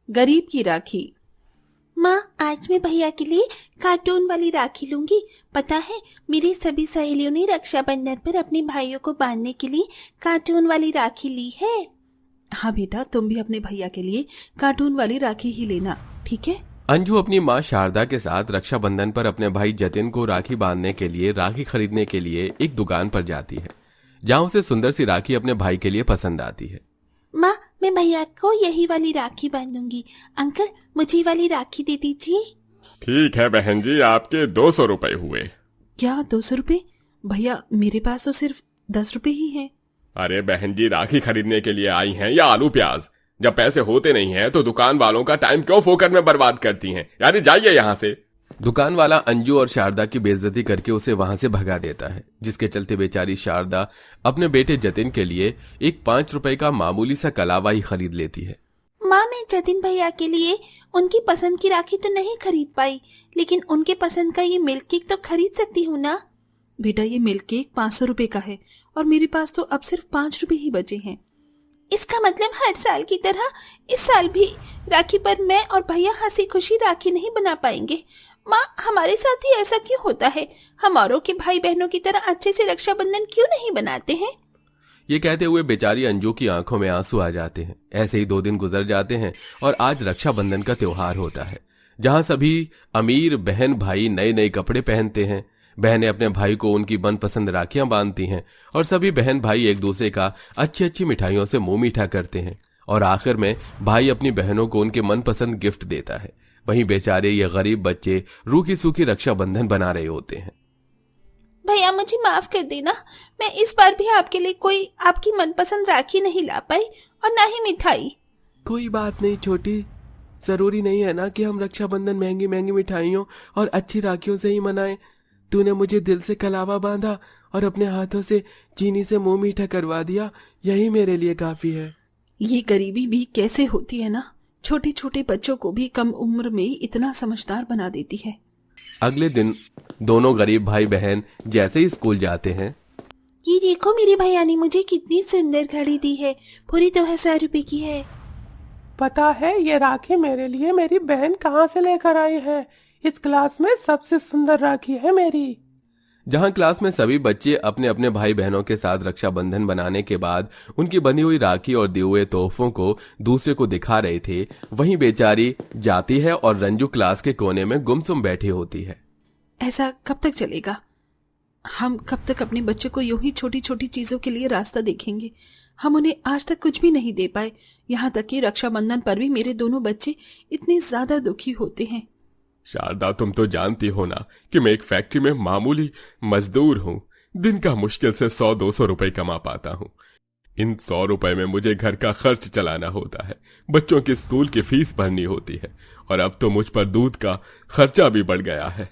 गरीब की राखी। माँ, आज मैं भैया के लिए कार्टून वाली राखी लूंगी। पता है, मेरी सभी सहेलियों ने रक्षाबंधन पर अपने भाइयों को बांधने के लिए कार्टून वाली राखी ली है। हाँ बेटा, तुम भी अपने भैया के लिए कार्टून वाली राखी ही लेना, ठीक है? अंजू अपनी माँ शारदा के साथ रक्षाबंधन पर अपने भाई जतिन को राखी बांधने के लिए राखी खरीदने के लिए एक दुकान पर जाती है, जहाँ उसे सुंदर सी राखी अपने भाई के लिए पसंद आती है। माँ, मैं भैया को यही वाली राखी बांधूंगी। अंकल, मुझे वाली राखी दे दीजिए। ठीक है बहन जी, आपके 200 रुपए हुए। क्या 200 रुपये? भैया, मेरे पास तो सिर्फ 10 रुपये ही है। अरे बहन जी, राखी खरीदने के लिए आई हैं या आलू प्याज? जब पैसे होते नहीं हैं तो दुकान वालों का टाइम क्यों फोकट में बर्बाद करती हैं? यानी जाइए यहाँ से। दुकान वाला अंजू और शारदा की बेइज्जती करके उसे वहां से भगा देता है, जिसके चलते बेचारी शारदा अपने बेटे जतिन के लिए एक 5 रुपए का मामूली सा कलावा ही खरीद लेती है। माँ, मैं जतिन भैया के लिए उनकी पसंद की राखी तो नहीं खरीद पाई, लेकिन उनके पसंद का ये मिल्क केक तो खरीद सकती हूँ ना। बेटा, ये मिल्क केक 500 रुपए का है और मेरे पास तो अब सिर्फ 5 रुपए ही बचे हैं। इसका मतलब हर साल की तरह इस साल भी राखी पर मैं और भैया हंसी खुशी राखी नहीं बना पाएंगे। माँ, हमारे साथ ही ऐसा क्यों होता है? हम औरों के भाई बहनों की तरह अच्छे से रक्षाबंधन क्यों नहीं बनाते हैं? ये कहते हुए बेचारी अंजू की आंखों में आंसू आ जाते हैं। ऐसे ही 2 दिन गुजर जाते हैं और आज रक्षाबंधन का त्योहार होता है, जहां सभी अमीर बहन भाई नए नए कपड़े पहनते हैं। बहनें अपने भाई को उनकी मनपसंद राखियां बांधती हैं और सभी बहन भाई एक दूसरे का अच्छी अच्छी मिठाइयों से मुंह मीठा करते हैं और आखिर में भाई अपनी बहनों को उनके मनपसंद गिफ्ट देता है। वहीं बेचारे ये गरीब बच्चे रूखी सूखी रक्षाबंधन बना रहे होते हैं। भैया, मुझे माफ कर देना। मैं इस बार भी आपके लिए कोई आपकी मनपसंद राखी नहीं ला पाई और ना ही मिठाई। कोई बात नहीं छोटी, जरूरी नहीं है ना कि हम रक्षाबंधन महंगी महंगी मिठाइयों और अच्छी राखियों से ही मनाएं। तूने मुझे दिल से कलावा बांधा और अपने हाथों से चीनी से मुंह मीठा करवा दिया, यही मेरे लिए काफी है। ये गरीबी भी कैसे होती है ना, छोटे छोटे बच्चों को भी कम उम्र में ही इतना समझदार बना देती है। अगले दिन दोनों गरीब भाई बहन जैसे ही स्कूल जाते हैं। ये देखो, मेरे भैया ने मुझे कितनी सुंदर घड़ी दी है, पूरी 2000 रुपए की है। पता है, ये राखी मेरे लिए मेरी बहन कहाँ से लेकर आई है। इस क्लास में सबसे सुंदर राखी है मेरी। जहां क्लास में सभी बच्चे अपने अपने भाई बहनों के साथ रक्षाबंधन बनाने के बाद उनकी बनी हुई राखी और दिए हुए तोहफों को दूसरे को दिखा रहे थे, वहीं बेचारी जाती है और रंजू क्लास के कोने में गुमसुम बैठी होती है। ऐसा कब तक चलेगा? हम कब तक अपने बच्चों को यूं ही छोटी छोटी चीजों के लिए रास्ता देखेंगे? हम उन्हें आज तक कुछ भी नहीं दे पाए, यहाँ तक कि रक्षाबंधन पर भी मेरे दोनों बच्चे इतने ज्यादा दुखी होते हैं। शारदा, तुम तो जानती हो ना कि मैं एक फैक्ट्री में मामूली मजदूर हूँ। दिन का मुश्किल से 100-200 रुपए कमा पाता हूँ। इन 100 रुपए में मुझे घर का खर्च चलाना होता है, बच्चों की स्कूल की फीस भरनी होती है और अब तो मुझ पर दूध का खर्चा भी बढ़ गया है।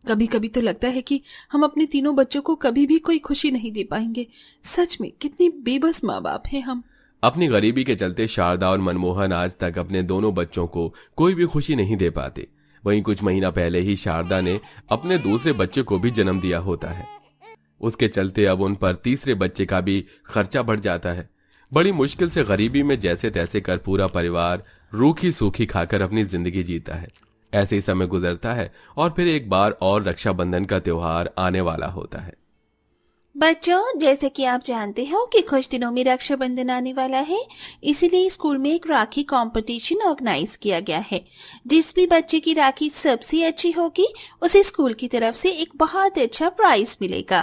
कभी कभी तो लगता है कि हम अपने तीनों बच्चों को कभी भी कोई खुशी नहीं दे पाएंगे। सच में कितने बेबस माँ बाप हैं हम। अपनी गरीबी के चलते शारदा और मनमोहन आज तक अपने दोनों बच्चों को कोई भी खुशी नहीं दे पाते। वहीं कुछ महीना पहले ही शारदा ने अपने दूसरे बच्चे को भी जन्म दिया होता है। उसके चलते अब उन पर तीसरे बच्चे का भी खर्चा बढ़ जाता है। बड़ी मुश्किल से गरीबी में जैसे तैसे कर पूरा परिवार रूखी सूखी खाकर अपनी जिंदगी जीता है। ऐसे ही समय गुजरता है और फिर एक बार और रक्षाबंधन का त्योहार आने वाला होता है। बच्चों, जैसे कि आप जानते हो कि कुछ दिनों में रक्षाबंधन आने वाला है, इसीलिए स्कूल में एक राखी कंपटीशन ऑर्गेनाइज किया गया है। जिस भी बच्चे की राखी सबसे अच्छी होगी उसे स्कूल की तरफ से एक बहुत अच्छा प्राइज मिलेगा।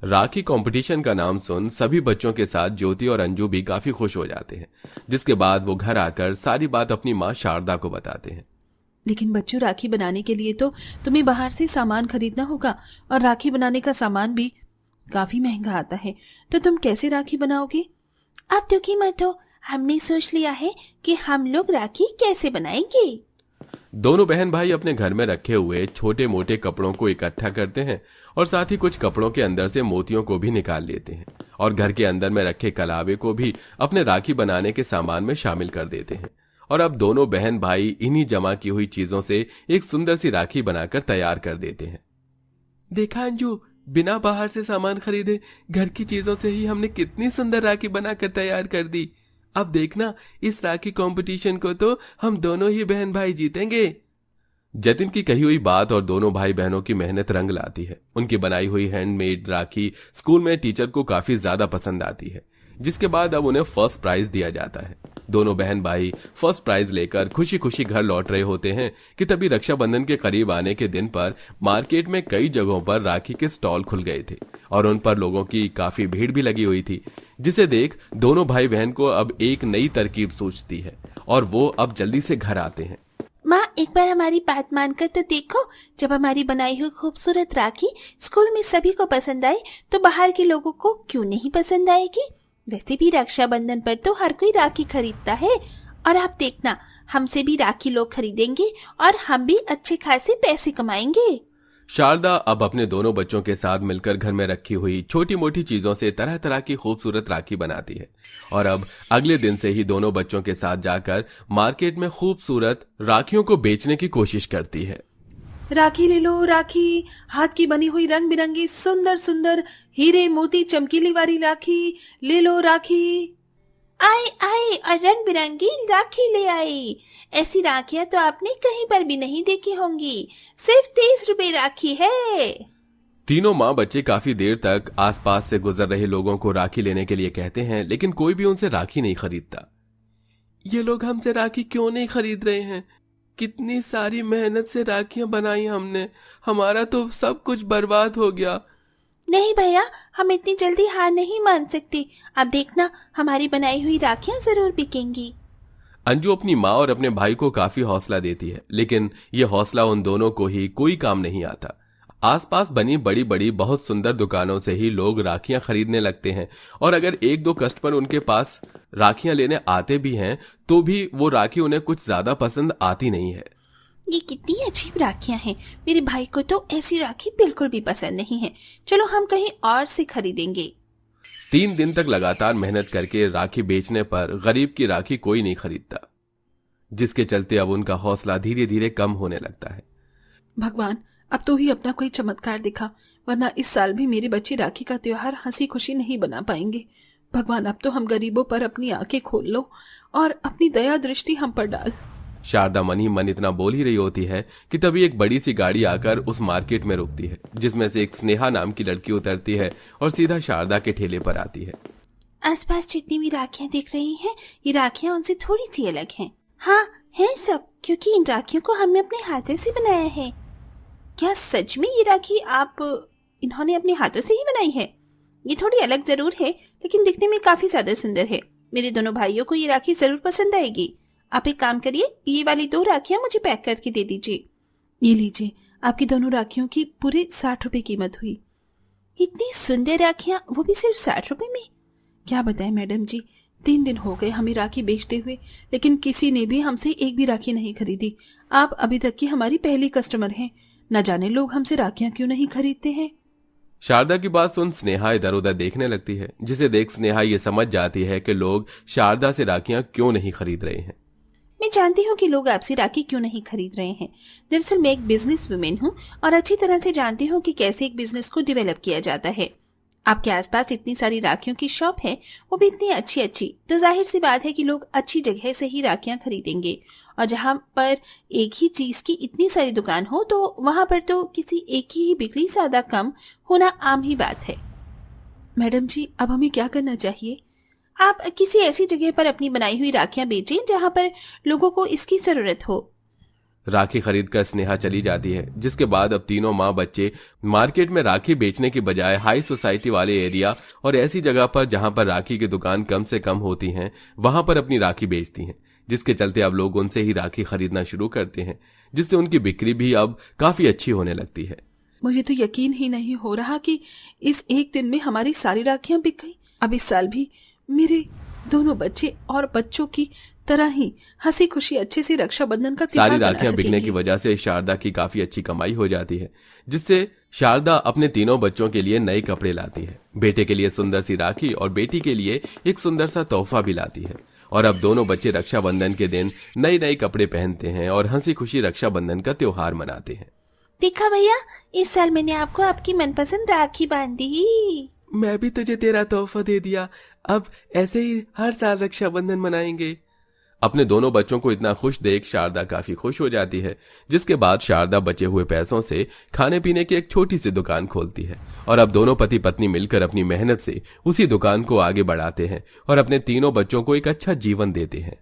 राखी कंपटीशन का नाम सुन सभी बच्चों के साथ ज्योति और अंजू भी काफी खुश हो जाते हैं, जिसके बाद वो घर आकर सारी बात अपनी माँ शारदा को बताते हैं। लेकिन बच्चों, राखी बनाने के लिए तो तुम्हें बाहर से सामान खरीदना होगा और राखी बनाने का सामान भी काफी महंगा आता है, तो तुम कैसे राखी बनाओगे? आप दुखी मत हो, हमने सोच लिया है कि हम लोग राखी कैसे बनाएंगे। दोनों बहन भाई अपने घर में रखे हुए छोटे मोटे कपड़ों को इकट्ठा करते हैं और साथ ही कुछ कपड़ों के अंदर से मोतियों को भी निकाल लेते हैं और घर के अंदर में रखे कलावे को भी अपने राखी बनाने के सामान में शामिल कर देते हैं। और अब दोनों बहन भाई इन्हीं जमा की हुई चीजों से एक सुंदर सी राखी बनाकर तैयार कर देते हैं। देखा अंजू, बिना बाहर से सामान खरीदे घर की चीजों से ही हमने कितनी सुंदर राखी बनाकर तैयार कर दी। अब देखना, इस राखी कंपटीशन को तो हम दोनों ही बहन भाई जीतेंगे। जतिन की कही हुई बात और दोनों भाई बहनों की मेहनत रंग लाती है। उनकी बनाई हुई हैंडमेड राखी स्कूल में टीचर को काफी ज्यादा पसंद आती है, जिसके बाद अब उन्हें फर्स्ट प्राइज दिया जाता है। दोनों बहन भाई फर्स्ट प्राइज लेकर खुशी खुशी घर लौट रहे होते हैं कि तभी रक्षाबंधन के करीब आने के दिन पर मार्केट में कई जगहों पर राखी के स्टॉल खुल गए थे और उन पर लोगों की काफी भीड़ भी लगी हुई थी, जिसे देख दोनों भाई बहन को अब एक नई तरकीब सूझती है और वो अब जल्दी से घर आते हैं। माँ, एक बार हमारी बात मानकर तो देखो, जब हमारी बनाई हुई खूबसूरत राखी स्कूल में सभी को पसंद आए तो बाहर के लोगों को क्यों नहीं पसंद आएगी। वैसे भी रक्षाबंधन पर तो हर कोई राखी खरीदता है और आप देखना, हमसे भी राखी लोग खरीदेंगे और हम भी अच्छे खासे पैसे कमाएंगे। शारदा अब अपने दोनों बच्चों के साथ मिलकर घर में रखी हुई छोटी मोटी चीजों से तरह तरह की खूबसूरत राखी बनाती है और अब अगले दिन से ही दोनों बच्चों के साथ जाकर मार्केट में खूबसूरत राखियों को बेचने की कोशिश करती है। राखी ले लो राखी, हाथ की बनी हुई रंग बिरंगी सुंदर सुंदर हीरे मोती चमकीली वाली राखी ले लो राखी। आए आए और रंग बिरंगी राखी ले आई। ऐसी राखियां तो आपने कहीं पर भी नहीं देखी होंगी। सिर्फ 30 रुपए राखी है। तीनों माँ बच्चे काफी देर तक आसपास से गुजर रहे लोगों को राखी लेने के लिए कहते हैं, लेकिन कोई भी उनसे राखी नहीं खरीदता। ये लोग हमसे राखी क्यों नहीं खरीद रहे हैं? कितनी सारी मेहनत से राखियां बनाई हमने, हमारा तो सब कुछ बर्बाद हो गया। नहीं भैया, हम इतनी जल्दी हार नहीं मान सकते। अब देखना, हमारी बनाई हुई राखियां जरूर बिकेंगी। अंजू अपनी माँ और अपने भाई को काफी हौसला देती है, लेकिन ये हौसला उन दोनों को ही कोई काम नहीं आता। आसपास बनी बड़ी बड़ी बहुत सुंदर दुकानों से ही लोग राखियां खरीदने लगते हैं और अगर एक दो कस्टमर उनके पास राखियां लेने आते भी हैं तो भी वो राखी उन्हें कुछ ज्यादा पसंद आती नहीं है। ये कितनी अजीब राखियां हैं। मेरे भाई को तो ऐसी राखी बिल्कुल भी पसंद नहीं है। चलो हम कहीं और से खरीदेंगे। 3 दिन तक लगातार मेहनत करके राखी बेचने पर गरीब की राखी कोई नहीं खरीदता, जिसके चलते अब उनका हौसला धीरे धीरे कम होने लगता है। भगवान, अब तो ही अपना कोई चमत्कार दिखा, वरना इस साल भी मेरे बच्चे राखी का त्योहार हंसी खुशी नहीं बना पाएंगे। भगवान, अब तो हम गरीबों पर अपनी आंखें खोल लो और अपनी दया दृष्टि हम पर डाल। शारदा मन ही मन इतना बोल ही रही होती है कि तभी एक बड़ी सी गाड़ी आकर उस मार्केट में रुकती है, जिसमें से एक स्नेहा नाम की लड़की उतरती है और सीधा शारदा के ठेले पर आती है। आसपास जितनी भी राखियां दिख रही हैं, ये राखियां उनसे थोड़ी सी अलग हैं। हाँ, है सब, क्योंकि इन राखियों को हमने अपने हाथों से बनाया है। क्या सच में ये राखी इन्होंने अपने हाथों से ही बनाई है? ये थोड़ी अलग जरूर है, लेकिन दिखने में काफी ज्यादा सुंदर है। मेरे दोनों भाइयों को ये राखी जरूर पसंद आएगी। आप एक काम करिए, ये वाली 2 राखियां मुझे पैक करके दे दीजिए। ये लीजिए, आपकी दोनों राखियों की पूरे 60 रुपए कीमत हुई। इतनी सुंदर राखियां, वो भी सिर्फ 60 रुपए में? क्या बताएं मैडम जी, 3 दिन हो गए हमें राखी बेचते हुए, लेकिन किसी ने भी हमसे एक भी राखी नहीं खरीदी। आप अभी तक की हमारी पहली कस्टमर हैं। न जाने लोग हमसे राखियां क्यों नहीं खरीदते हैं। शारदा की बात सुन स्नेहा इधर उधर देखने लगती है, जिसे देख स्नेहा ये समझ जाती है कि लोग शारदा से राखियां क्यों नहीं खरीद रहे हैं। मैं जानती हूँ कि लोग आपसे राखी क्यों नहीं खरीद रहे हैं। दरअसल मैं एक बिजनेस वुमेन हूँ और अच्छी तरह से जानती हूँ कि कैसे एक बिजनेस को डेवलप किया जाता है। आपके आसपास इतनी सारी राखियों की शॉप है, वो भी इतनी अच्छी अच्छी, तो जाहिर सी बात है कि लोग अच्छी जगह से ही राखियां खरीदेंगे। और जहां पर एक ही चीज की इतनी सारी दुकान हो तो वहां पर तो किसी एक की ही बिक्री ज्यादा कम होना आम ही बात है। मैडम जी, अब हमें क्या करना चाहिए? आप किसी ऐसी जगह पर अपनी बनाई हुई राखियां बेचें जहां पर लोगों को इसकी जरूरत हो। राखी खरीदकर स्नेहा चली जाती है, जिसके बाद अब तीनों माँ बच्चे मार्केट में राखी बेचने की बजाय हाई सोसाइटी वाले एरिया और ऐसी जगह पर जहां पर राखी की दुकान कम से कम होती हैं वहां पर अपनी राखी बेचती हैं, जिसके चलते अब लोग उनसे ही राखी खरीदना शुरू करते हैं, जिससे उनकी बिक्री भी अब काफी अच्छी होने लगती है। मुझे तो यकीन ही नहीं हो रहा कि इस एक दिन में हमारी सारी राखियां बिक गई। अब इस साल भी मेरे दोनों बच्चे और बच्चों की तरह ही हंसी खुशी अच्छे से रक्षाबंधन का त्योहार सारी मना राखियां बिकने सकेंगे। की वजह से शारदा की काफी अच्छी कमाई हो जाती है, जिससे शारदा अपने तीनों बच्चों के लिए नए कपड़े लाती है। बेटे के लिए सुंदर सी राखी और बेटी के लिए एक सुंदर सा तोहफा भी लाती है। और अब दोनों बच्चे रक्षाबंधन के दिन नए नए कपड़े पहनते हैं और हंसी खुशी रक्षाबंधन का त्योहार मनाते हैं। देखा भैया, इस साल मैंने आपको आपकी मनपसंद राखी बांध दी। मैं भी तुझे तेरा तोहफा दे दिया, अब ऐसे ही हर साल रक्षाबंधन मनाएंगे। अपने दोनों बच्चों को इतना खुश देख शारदा काफी खुश हो जाती है, जिसके बाद शारदा बचे हुए पैसों से खाने पीने की एक छोटी सी दुकान खोलती है और अब दोनों पति पत्नी मिलकर अपनी मेहनत से उसी दुकान को आगे बढ़ाते हैं और अपने तीनों बच्चों को एक अच्छा जीवन देते हैं।